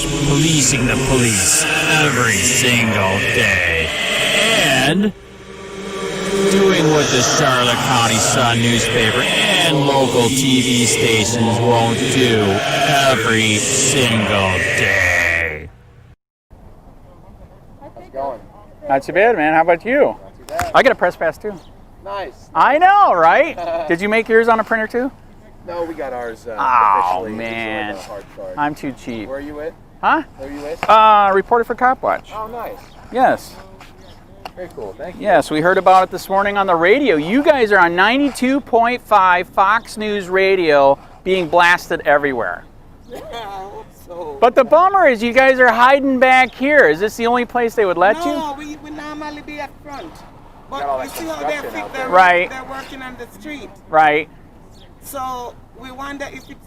policing the police every single day, and doing what the Charlotte County Sun newspaper and local TV stations won't do every single day. How's it going? Not too bad, man. How about you? Not too bad. I get a press pass too. Nice. I know, right? Did you make yours on a printer too? No, we got ours Oh, officially. man. It's on a hard card. I'm too cheap. Where are you with? Huh? Where are you with? Reporter for COPWATCH. Oh, nice. Yes. Very cool. Thank you. Yes, we heard about it this morning on the radio. You guys are on 92.5 Fox News Radio being blasted everywhere. Yeah, I hope so. But the bummer is you guys are hiding back here. Is this the only place they would let you? No, we normally be at front. Got all But you that see how construction out there. Right. they're working on the street. Right. So we wonder if it's,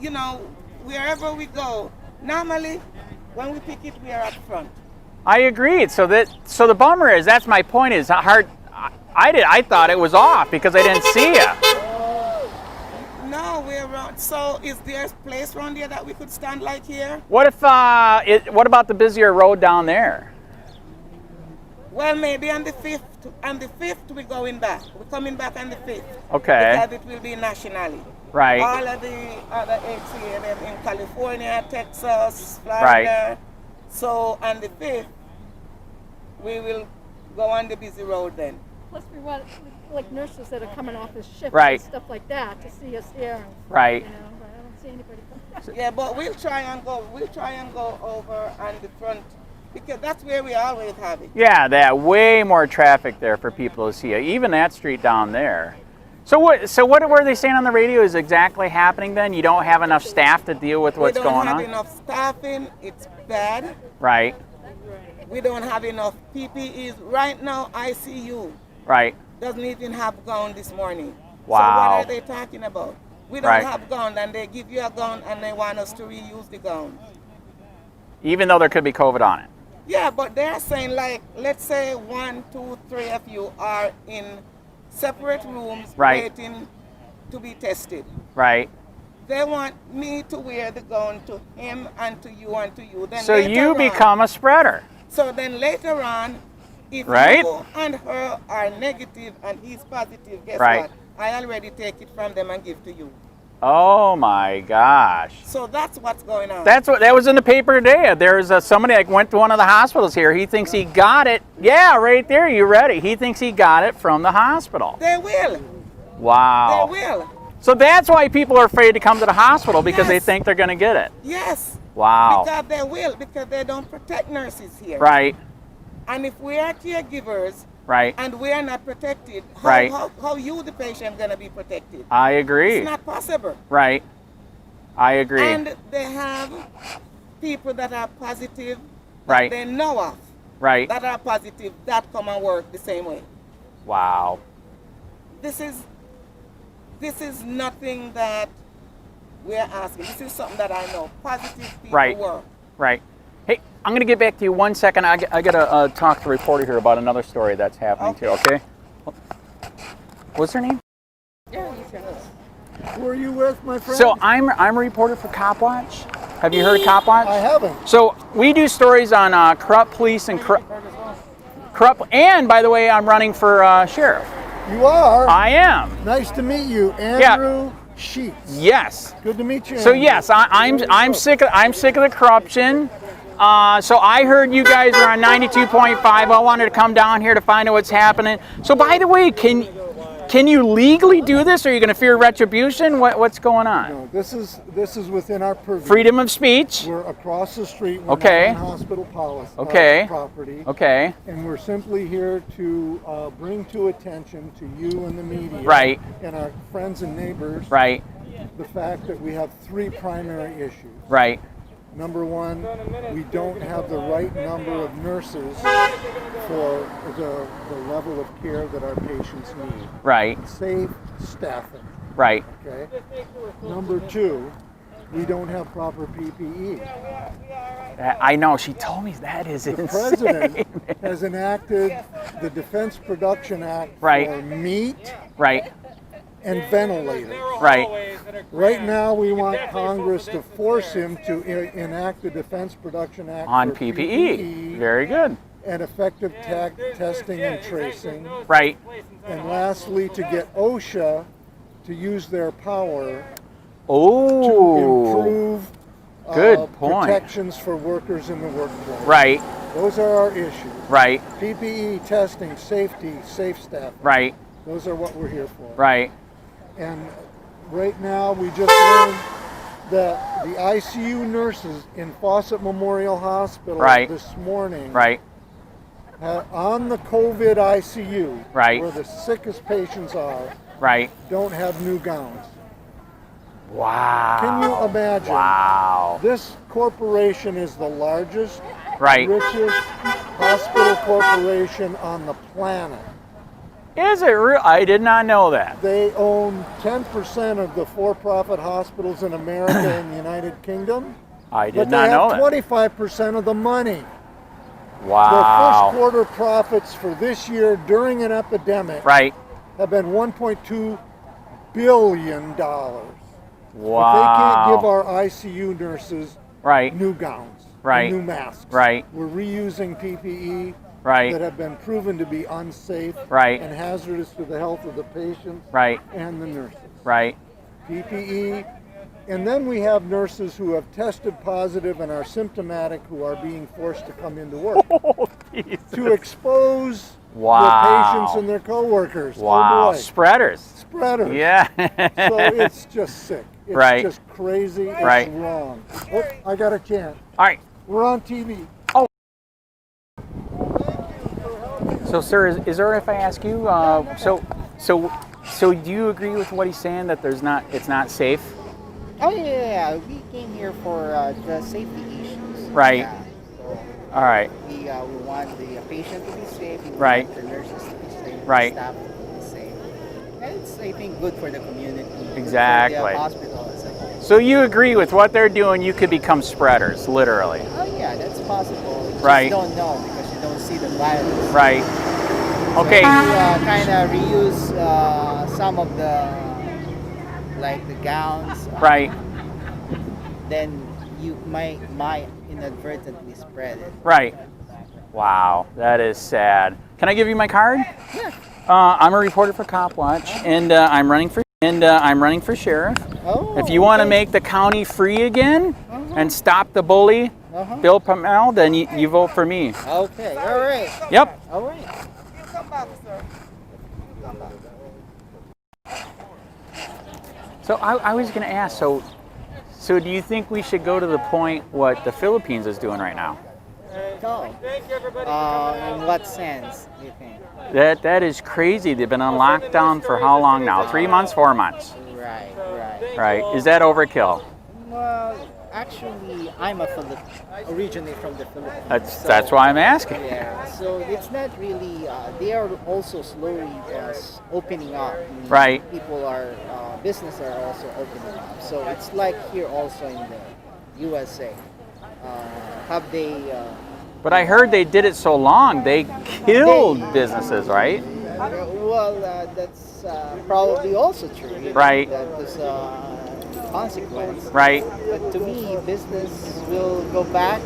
you know, wherever we go, normally when we pick it, we are at front. I agreed. So the bummer is that's my point is hard. I thought it was off because I didn't see you. No, we're around. So is there a place around here that we could stand like here? What if what about the busier road down there? Well, maybe on the 5th. On the 5th, we're going back. We're coming back on the 5th. Okay. Because it will be nationally. Right. All of the other HCA, them in California, Texas, Florida. Right. So on the 5th, we will go on the busy road then. Plus, we want like nurses that are coming off this shift Right. and stuff like that to see us here. And, Right. You know, but I don't see anybody coming. Yeah, but we'll try and go. We'll try and go over on the front because that's where we always have it. Yeah, that way more traffic there for people to see you. Even that street down there. So what were they saying on the radio is exactly happening then? You don't have enough staff to deal with what's going We don't have on? enough staffing. It's bad. Right. We don't have enough PPEs. Right now, ICU Right. doesn't even have gown this morning. Wow. So what are they talking about? We don't Right. have gown, and they give you a gown and they want us to reuse the gown. Even though there could be COVID on it. Yeah, but they're saying like, let's say 1, 2, 3 of you are in separate rooms Right. waiting to be tested. Right. They want me to wear the gown to him and to you and to you. Then So later you on- become a spreader. So then later on, if Right. you and her are negative and he's positive, guess Right. what? I already take it from them and give to you. Oh my gosh. So that's what's going on. That was in the paper today. There's somebody that went to one of the hospitals here. He thinks he got it. Yeah, right there. You read it. He thinks he got it from the hospital. They will. Wow. They will. So that's why people are afraid to come to the hospital because they Yes. think they're going to get it. Yes. Wow. Because they will, because they don't protect nurses here. Right. And if we are caregivers Right. and we are not protected, Right. how you, the patient, going to be protected? I agree. It's not possible. Right. I agree. And they have people that are positive Right. that they know of Right. that are positive that come and work the same way. Wow. This is nothing that we're asking. This is something that I know. Positive people Right. work. Right. Hey, I'm going to get back to you 1 second. I got to talk to the reporter here about another story that's happening too, okay? What's her name? Who are you with, my friend? So I'm a reporter for COPWATCH. Have you heard of COPWATCH? I haven't. So we do stories on corrupt police and corrupt. And by the way, I'm running for sheriff. You are? I am. Nice to meet you, Andrew Sheets. Yes. Good to meet you. So Andrew. yes, I'm sick of the corruption. So I heard you guys are on 92.5. I wanted to come down here to find out what's happening. So by the way, can you legally do this? Or are you going to fear retribution? What's going on? No, this is within our purview. Freedom of speech. We're across the street. We're Okay. not on hospital policy. Okay. Property. Okay. And we're simply here to bring to attention to you and the media. Right. And our friends and neighbors. Right. The fact that we have 3 primary issues. Right. Number one, we don't have the right number of nurses for the level of care that our patients need. Right. Safe staffing. Right. Okay. Number 2, we don't have proper PPE. I know. She told me that is The insane. president has enacted the Defense Production Act Right. for meat, Right. and ventilators. Right. Right now, we want Congress to force him to enact the Defense Production Act On for PPE. Very good. and effective testing and tracing. Right. And lastly, to get OSHA to use their power Oh. to improve Good point. protections for workers in the workplace. Right. Those are our issues. Right. PPE, testing, safety, safe staff. Right. Those are what we're here for. Right. And right now, we just learned that the ICU nurses in Fawcett Memorial Hospital Right. this morning Right. on the COVID ICU, Right. where the sickest patients are, Right. don't have new gowns. Wow. Can you imagine? Wow. This corporation is the largest, Right. richest hospital corporation on the planet. Is it real? I did not know that. They own 10% of the for-profit hospitals in America and the United Kingdom. I did But not they know have that. 25% of the money. Their Wow. first quarter profits for this year during an epidemic Right. have been $1.2 billion. Wow. But they can't give our ICU nurses Right. new gowns, Right. new masks. Right. We're reusing PPE Right. that have been proven to be unsafe Right. and hazardous to the health of the patients Right. and the nurses. Right. PPE, and then we have nurses who have tested positive and are symptomatic who are being forced to come into work Oh, Jesus. to expose Wow. the patients and their coworkers. Wow. Oh boy, Spreaders. spreaders. Yeah. So it's just sick. It's Right. just crazy. It's Right. wrong. Oh, I got a chance. All right. We're on TV. So, sir, is there if I ask you? So, do you agree with what he's saying that it's not safe? Oh yeah, we came here for the safety issues. Right. Yeah. So All right. we want the patient to be safe. We Right. want the nurses to be safe. Right. The staff to be safe. And it's, I think, good for the community. good Exactly. For the hospital as a whole. So you agree with what they're doing? You could become spreaders, literally. Oh yeah, that's possible. You Right. just don't know because you don't see the virus. Right. Okay. So you kind of reuse some of the, like the gowns. Right. Then you might inadvertently spread it. Right. Wow, that is sad. Can I give you my card? Yeah. I'm a reporter for COPWATCH, and I'm running for sheriff. Oh. If you want to okay. make the county free again and stop the bully, Bill PRUMMELL, then you vote for me. Okay. All right. Yep. All right. You come back, sir. You come back. So I was going to ask. So do you think we should go to the point what the Philippines is doing right now? No. In what sense do you think? That is crazy. They've been on lockdown for how long now? 3 months, 4 months. Right. Right. Is that overkill? Well, actually, I'm originally from the Philippines. That's why I'm asking. Yeah. So it's not really. They are also slowly opening up. Right. People are business are also opening up. So it's like here also in the USA. Have they? But I heard they did it so long, they killed businesses, right? Well, that's probably also true. Right. That was a consequence. Right. But to me, business will go back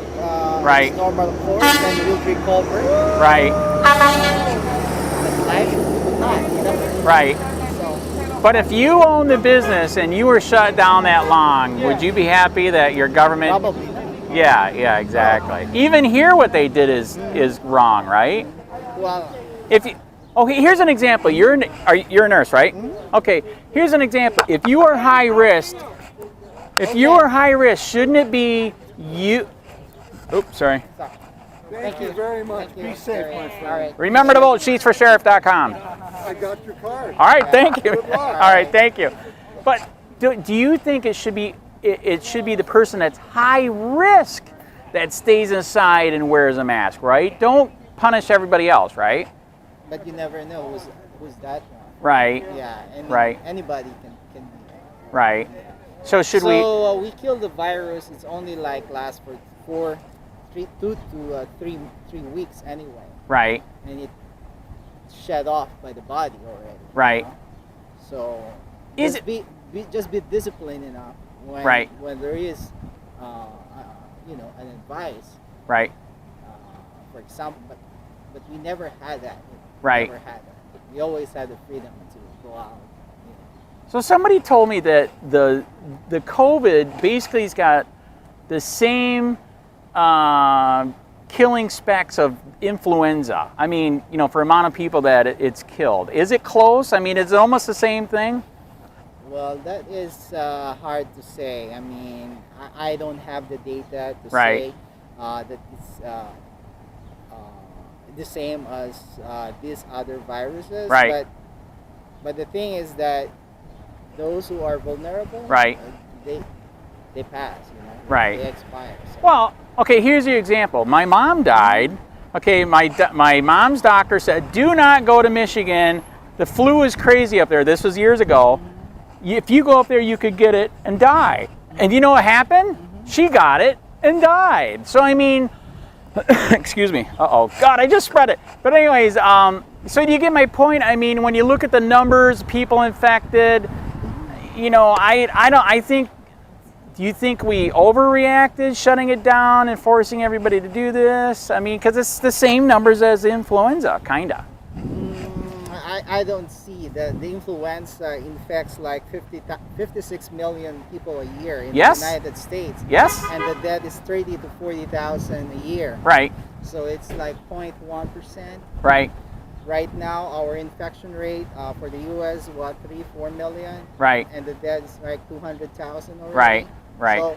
Right. its normal course and will recover. Right. But life will not, you know? Right. So, But if you own the business and you were shut down that long, would you be happy that your government? probably not. Yeah, exactly. Even here, what they did is wrong, right? Well, If you, here's an example. You're a nurse, right? Okay. Here's an example. If you are high risk, shouldn't it be you? Oops, sorry. Thank you very much. thank you. Be safe, my friend. All right. Remember to vote SHEETS4SHERIFF.com. I got your card. All right, thank you. Good luck. All right, thank you. But do you think it should be the person that's high risk that stays inside and wears a mask, right? Don't punish everybody else, right? But you never know who's that one. Right, Yeah. Right. Anybody can be. right. So should we? So we kill the virus. It's only like lasts for 2 to 3 weeks anyway, Right, and it shed off by the body already. right. So Is just just be disciplined enough when Right. when there is you know, an advice. Right. For example, but we never had that. Right. Never had that. We always had the freedom to go out. You know. So somebody told me that the COVID basically has got the same killing specs of influenza. I mean, you know, for amount of people that it's killed. Is it close? I mean, is it almost the same thing? Well, that is hard to say. I mean, I don't have the data to Right. say that it's the same as these other viruses. Right. But the thing is that those who are vulnerable, Right. They pass. You know. Right. They expire. So. Well, okay, here's the example. My mom died. Okay, my mom's doctor said, do not go to Michigan. The flu is crazy up there. This was years ago. If you go up there, you could get it and die. And you know what happened? She got it and died. So, I mean, excuse me. Uh-oh. God, I just spread it. But anyways, so do you get my point? I mean, when you look at the numbers, people infected, you know, I think, do you think we overreacted shutting it down and forcing everybody to do this? I mean, because it's the same numbers as influenza, kind of. I don't see that the influenza infects like 56 million people a year in Yes. the United States. Yes? And the death is 30 to 40,000 a year. Right, So it's like 0.1%. right, Right now, our infection rate for the U.S. what 3-4 million, right, and the death is like 200,000 already. right, right. So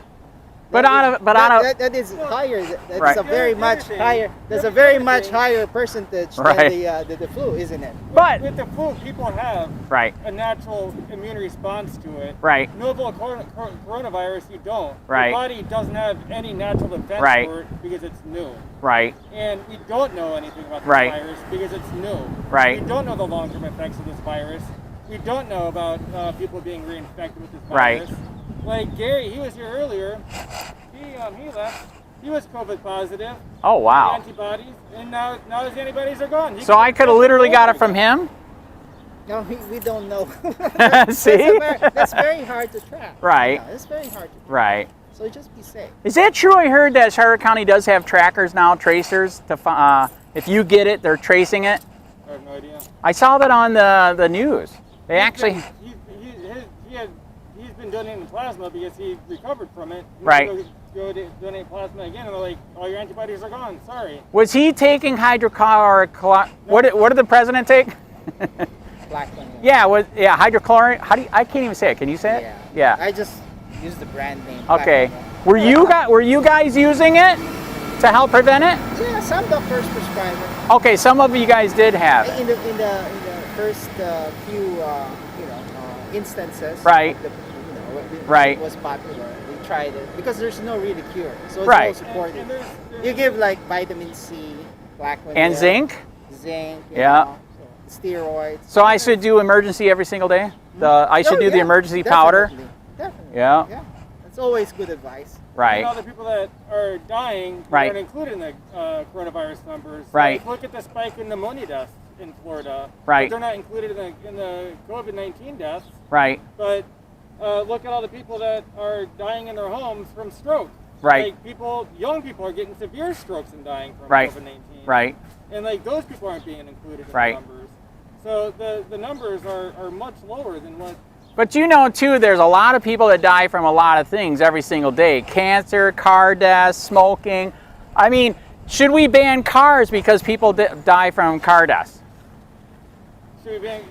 But that is higher. That Right. is a very much higher. There's a very much higher percentage Right. than the flu, isn't it? But, With the flu, people have right, a natural immune response to it. right, Novel coronavirus, you don't. Right. Your body doesn't have any natural defense Right. for it because it's new. right, And we don't know anything about this Right. virus because it's new. Right. We don't know the long-term effects of this virus. We don't know about people being reinfected with this Right. virus. Like Gary, he was here earlier. He left. He was COVID positive. oh wow. Antibodies, and now his antibodies are gone. He So I could have literally got it from him? No, we don't know. See? That's very hard to track. Right. Yeah, it's very hard to track. Right. So just be safe. Is that true? I heard that Charlotte County does have trackers now, tracers, to if you get it, they're tracing it. I have no idea. I saw that on the news. They actually, He's been donating plasma because he recovered from it. He Right. Go to donate plasma again, and they're like, all your antibodies are gone. Sorry. was he taking hydrochloric, what did the president take? Black one. Yeah, hydrochloric, I can't even say it, can you say it? Yeah. Yeah. I just use the brand name. Okay. Black one. Were you guys using it to help prevent it? Yeah, some doctors prescribe it. Okay, some of you guys did have it. In the first few instances. Right. When Right. it was popular. We tried it because there's no really cure. So it's Right. all supported. You give like vitamin C, black one. And zinc? Zinc. you Yeah. know, steroids. So I should do emergency every single day? I should do the emergency powder? Definitely. Yeah. Yeah. That's always good advice. Right. And all the people that are dying Right. aren't included in the coronavirus numbers. Right. Like, look at the spike in pneumonia deaths in Florida. Right. But they're not included in the COVID-19 deaths. Right. But look at all the people that are dying in their homes from stroke. Right. Like young people are getting severe strokes and dying from Right. COVID-19. Right. And like those people aren't being included in Right. the numbers. So the numbers are much lower than what. But you know, too, there's a lot of people that die from a lot of things every single day. Cancer, car deaths, smoking. I mean, should we ban cars because people die from car deaths? Should we ban?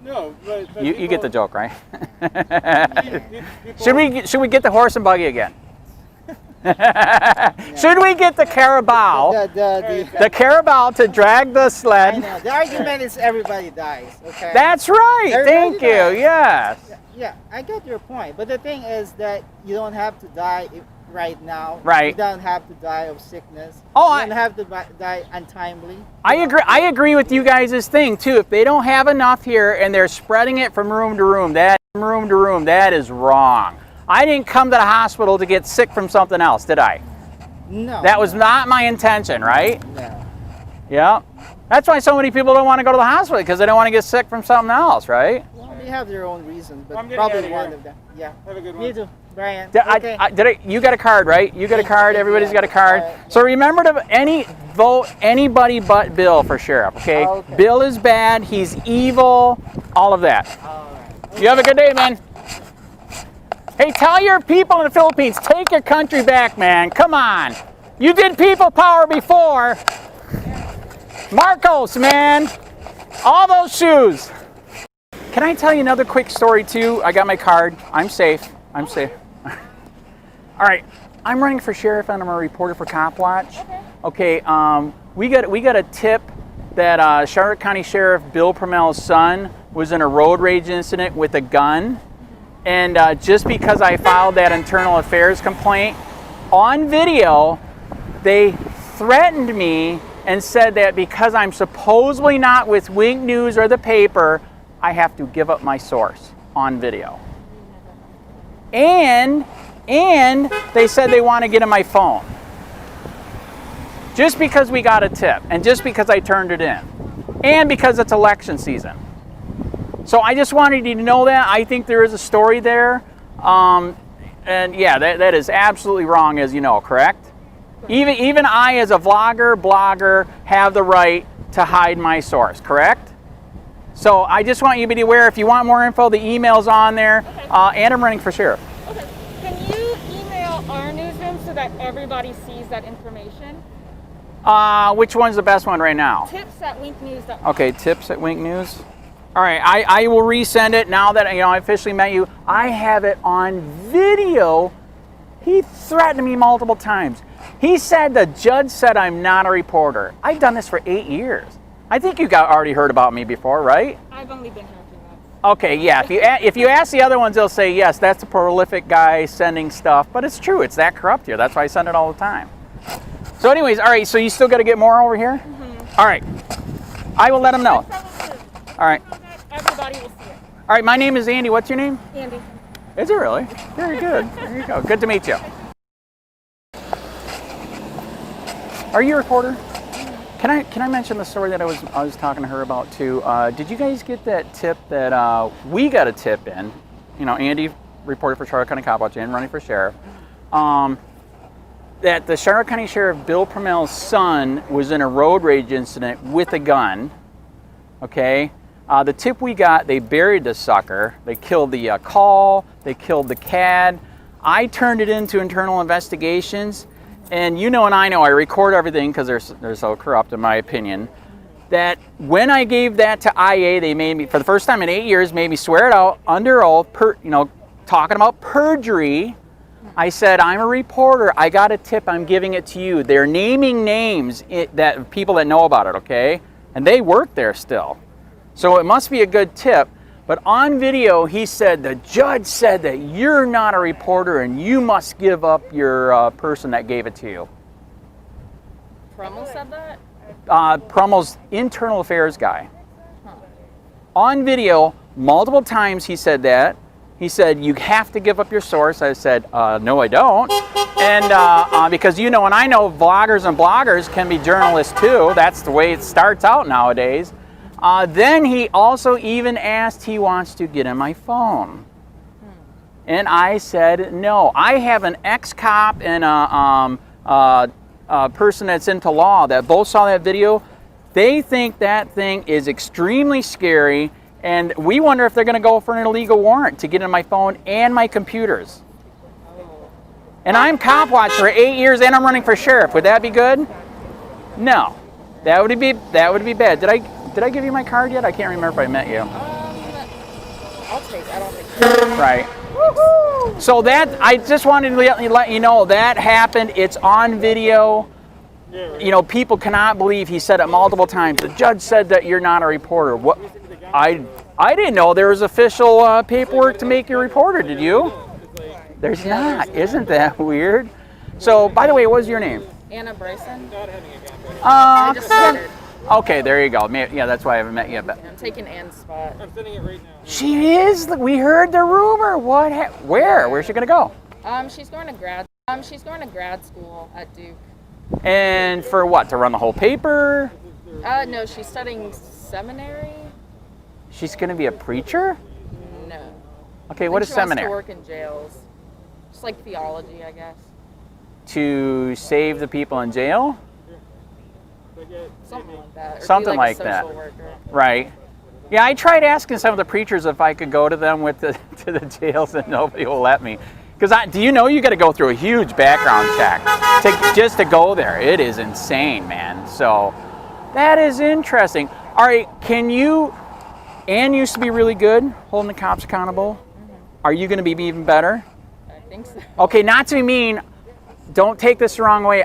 No, but You get the joke, right? people- Should we get the horse and buggy again? Should we get the carabao? The carabao to drag the I sled. know. The argument is everybody dies. Okay. That's right. Everybody Thank you. dies. Yes. Yeah, I get your point. But the thing is that you don't have to die right now. Right. You don't have to die of sickness. Oh, you don't have to die untimely. I agree. I agree with you guys' thing too. If they don't have enough here and they're spreading it from room to room, that is wrong. I didn't come to the hospital to get sick from something else, did I? No. That was not my intention, right? No. Yeah. That's why so many people don't want to go to the hospital, because they don't want to get sick from something else, right? Well, have their own reasons, but I'm getting probably outta here. one of them. Yeah. Have a good one. You too, Brian. You got a card, right? You got a card. Everybody's got a card. So remember to vote anybody but Bill for sheriff. Okay? Okay. Bill is bad. He's evil. All of that. You have a good day, man. Hey, tell your people in the Philippines, take your country back, man. Come on. You did people power before. Marcos, man. All those shoes. Can I tell you another quick story too? I got my card. I'm safe. I'm safe. All right. I'm running for sheriff and I'm a reporter for COPWATCH. Okay. We got a tip that Charlotte County Sheriff Bill PRUMMELL's son was in a road rage incident with a gun. And just because I filed that internal affairs complaint, on video, they threatened me and said that because I'm supposedly not with Wink News or the paper, I have to give up my source on video. And they said they want to get in my phone. Just because we got a tip and just because I turned it in. And because it's election season. So I just wanted you to know that. I think there is a story there. And yeah, that is absolutely wrong, as you know, correct? Even I, as a blogger, have the right to hide my source, correct? So I just want you to be aware. If you want more info, the email's on there. And I'm running for sheriff. Okay. Can you email our newsroom so that everybody sees that information? Which one's the best one right now? tips@winknews.com. Okay, tips at Wink News. All right, I will resend it now that I officially met you. I have it on video. He threatened me multiple times. He said the judge said I'm not a reporter. I've done this for 8 years. I think you already heard about me before, right? I've only been here a few months. Okay, yeah. If you ask the other ones, they'll say yes. That's a prolific guy sending stuff, but it's true. It's that corrupt here. That's why I send it all the time. So, anyways, all right. So you still got to get more over here. All right. I will let him know. All right. Everybody will see it. All right, my name is Andy. What's your name? Andy. Is it really? Very good. There you go. Good to meet you. Are you a reporter? Can I mention the story that I was talking to her about too? Did you guys get that tip that we got a tip in? You know, Andy, reporter for Charlotte County COPWATCH and running for sheriff. That the Charlotte County Sheriff Bill PRUMMELL's son was in a road rage incident with a gun. Okay. The tip we got, they buried the sucker. They killed the call. They killed the CAD. I turned it into internal investigations. And you know and I know, I record everything because they're so corrupt in my opinion, that when I gave that to IA, they made me, for the first time in 8 years, made me swear it out under oath, talking about perjury. I said, I'm a reporter. I got a tip. I'm giving it to you. They're naming names that people that know about it, okay? And they work there still. So it must be a good tip. But on video, he said, the judge said that you're not a reporter and you must give up your person that gave it to you. Prummell said that? Prummell's internal affairs guy. On video, multiple times he said that. He said, you have to give up your source. I said, no, I don't. And because you know, and I know vloggers and bloggers can be journalists too. That's the way it starts out nowadays. Then he also even asked he wants to get in my phone. And I said, no. I have an ex-cop and a person that's into law that both saw that video. They think that thing is extremely scary. And we wonder if they're going to go for an illegal warrant to get in my phone and my computers. And I'm COPWATCH for 8 years and I'm running for sheriff. Would that be good? No. That would be bad. Did I give you my card yet? I can't remember if I met you. I'll take it. I don't think Right. Woo-hoo! So that, I just wanted to let you know that happened. It's on video. You know, people cannot believe he said it multiple times. The judge said that you're not a reporter. What? I didn't know there was official paperwork to make you a reporter. Did you? There's not. Isn't that weird? So, by the way, what was your name? Anna Bryson. I just started. Okay, there you go. Yeah, that's why I haven't met you. But I'm taking Anne's spot. I'm sending it right now. she is. We heard the rumor. What? Where's she gonna go? She's going to grad school at Duke. And for what? To run the whole paper? No, she's studying seminary. She's gonna be a preacher? Okay, what is She wants seminary? to work in jails. Just like theology, I guess. To save the people in jail? Something like that. Or Something be like a that. social worker. Right. Yeah, I tried asking some of the preachers if I could go to them with the to the jails, and nobody will let me. Because do you know you got to go through a huge background check just to go there? It is insane, man. So that is interesting. All right, Ann used to be really good holding the cops accountable. Mm-hmm. Are you going to be even better? I think so. Okay, not to be mean. Don't take this the wrong way.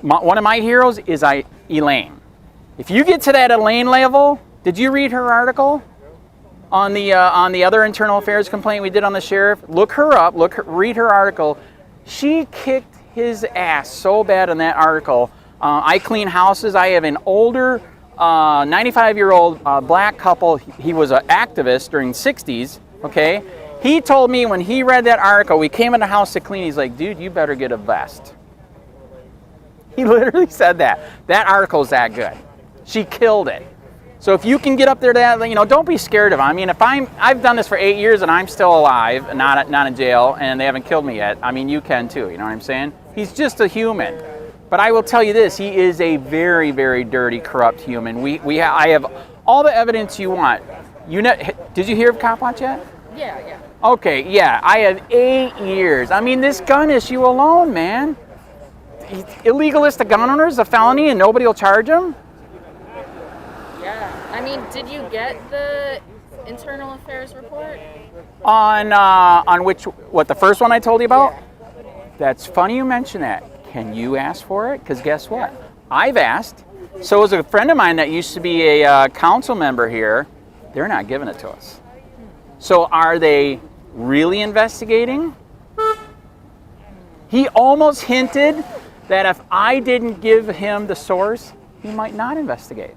One of my heroes is Elaine. If you get to that Elaine level, did you read her article on the other internal affairs complaint we did on the sheriff? Look her up. Read her article. She kicked his ass so bad in that article. I clean houses. I have an older 95-year-old black couple. He was an activist during the 60s. Okay, he told me when he read that article, we came in the house to clean. He's like, dude, you better get a vest. He literally said that. That article's that good. She killed it. So if you can get up there to that, don't be scared of him. I mean, I've done this for 8 years and I'm still alive and not in jail, and they haven't killed me yet. I mean, you can too. You know what I'm saying? He's just a human. But I will tell you this: he is a very, very dirty, corrupt human. I have all the evidence you want. Did you hear of COPWATCH yet? Yeah. Okay, yeah. I have 8 years. I mean, this gun issue alone, man. Illegalist gun owner is a felony and nobody will charge him? Yeah. I mean, did you get the internal affairs report? On what, the first one I told you about? Yeah. That's funny you mention that. Can you ask for it? Because guess what? I've asked. So is a friend of mine that used to be a council member here. They're not giving it to us. So are they really investigating? He almost hinted that if I didn't give him the source, he might not investigate.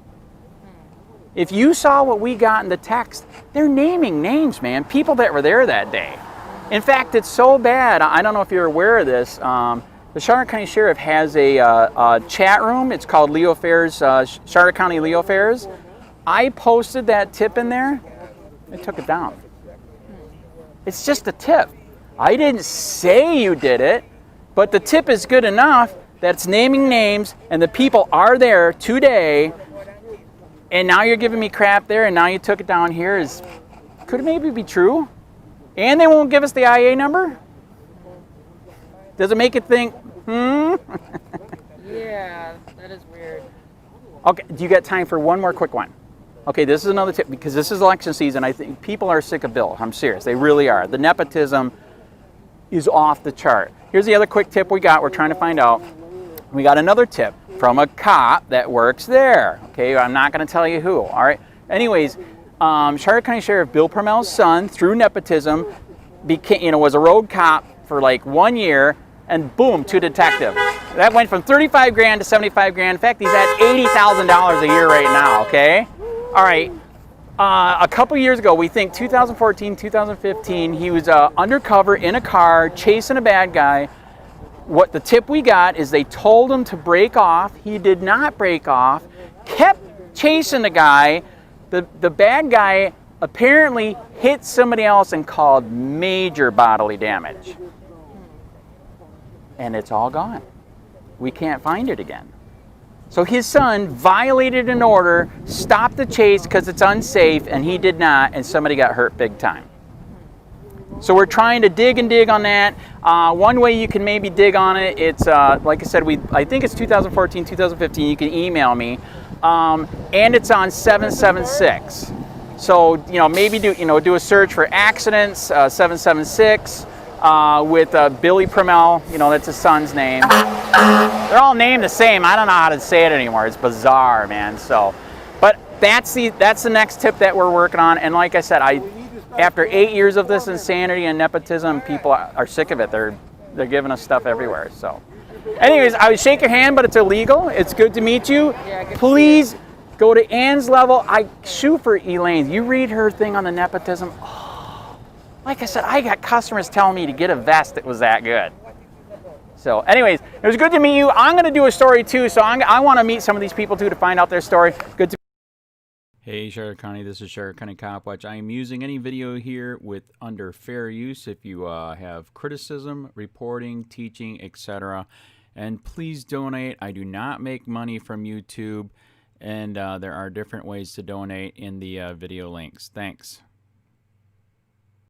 If you saw what we got in the text, they're naming names, man. People that were there that day. In fact, it's so bad. I don't know if you're aware of this. The Charlotte County Sheriff has a chat room. It's called LEOAFFAIRS, Charlotte County LEOAFFAIRS. I posted that tip in there. They took it down. It's just a tip. I didn't say you did it, but the tip is good enough that it's naming names and the people are there today, and now you're giving me crap there and now you took it down here. Could it maybe be true? And they won't give us the IA number? Does it make it think, Yeah, that is weird. Okay, do you got time for one more quick one? Okay, this is another tip, because this is election season. I think people are sick of Bill. I'm serious. They really are. The nepotism is off the chart. Here's the other quick tip we got. We're trying to find out. We got another tip from a cop that works there. Okay, I'm not going to tell you who. All right. Anyways, Charlotte County Sheriff Bill PRUMMELL's son, through nepotism, was a road cop for like 1 year, and boom, to detective. That went from 35 grand to 75 grand. In fact, he's at $80,000 a year right now. Okay. All right. A couple years ago, we think 2014, 2015, he was undercover in a car chasing a bad guy. What the tip we got is they told him to break off. He did not break off, kept chasing the guy. The bad guy apparently hit somebody else and caused major bodily damage. And it's all gone. We can't find it again. So his son violated an order, stopped the chase because it's unsafe, and he did not, and somebody got hurt big time. So we're trying to dig on that. One way you can maybe dig on it, it's like I said, I think it's 2014, 2015. You can email me, and it's on 776. So maybe do a search for accidents 776 with Billy PRUMMELL. That's his son's name. They're all named the same. I don't know how to say it anymore. It's bizarre, man. So, but that's the next tip that we're working on. And like I said, after 8 years of this insanity and nepotism, people are sick of it. They're giving us stuff everywhere. So, anyways, I would shake your hand, but it's illegal. It's good to meet you. Yeah, Please go to Ann's level. I shoot for Elaine. You read her thing on the nepotism. Oh, like I said, I got customers telling me to get a vest that was that good. So anyways, it was good to meet you. I'm going to do a story too, so I want to meet some of these people too to find out their story. Good to Hey Charlotte County, this is Charlotte County COPWATCH. I am using any video here with under fair use if you have criticism, reporting, teaching, etc. And please donate. I do not make money from YouTube, and there are different ways to donate in the video links. Thanks.